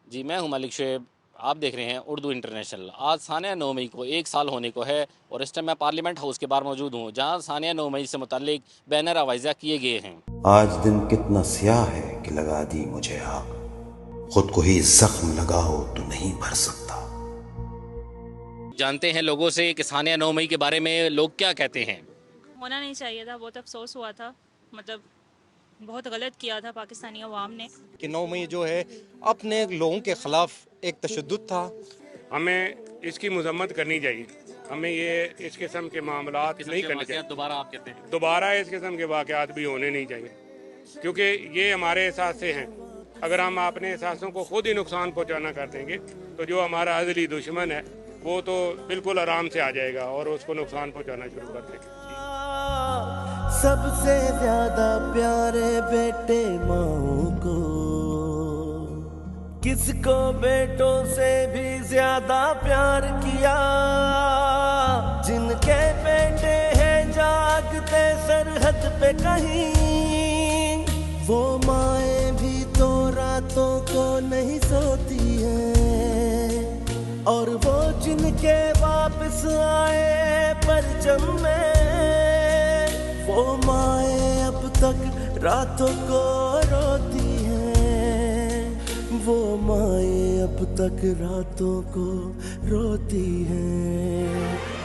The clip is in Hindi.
जी, मैं हूं मलिक शुएब। आप देख रहे हैं उर्दू इंटरनेशनल। आज सानिया 9 मई को 1 साल होने को है और इस टाइम मैं पार्लियामेंट हाउस के बाहर मौजूद हूं, जहां सानिया 9 मई से मुताल्लिक बैनर आवाज़ा किए गए हैं। आज दिन कितना स्याह है कि लगा दी मुझे आग, खुद को ही जख्म लगाओ तो नहीं भर सकता। जानते हैं लोगों से कि सानिया 9 मई के बारे में लोग क्या कहते हैं। होना नहीं चाहिए था, बहुत अफसोस हुआ था। मतलब बहुत गलत किया था पाकिस्तानी अवाम ने। कि 9 मई जो है अपने लोगों के खिलाफ एक तशद्दुद था। हमें इसकी मजम्मत करनी चाहिए। हमें ये इस किस्म के मामलात नहीं करने चाहिए। दोबारा आप कहते हैं दोबारा इस किस्म के वाक़यात भी होने नहीं चाहिए, क्योंकि ये हमारे एहसास से हैं। अगर हम अपने एहसासों को खुद ही नुकसान पहुंचाना कर देंगे तो जो हमारा अज़ली दुश्मन है वो तो बिल्कुल आराम से आ जाएगा और उसको नुकसान पहुंचाना शुरू कर देगा। सबसे ज्यादा प्यारे बेटे माओ को, किसको बेटों से भी ज्यादा प्यार किया। जिनके बेटे हैं जागते सरहद पे कहीं, वो माएँ भी तो रातों को नहीं सोती हैं। और वो जिनके वापस आए परचम में, वो माएँ अब तक रातों को रोती हैं। वो माएँ अब तक रातों को रोती हैं।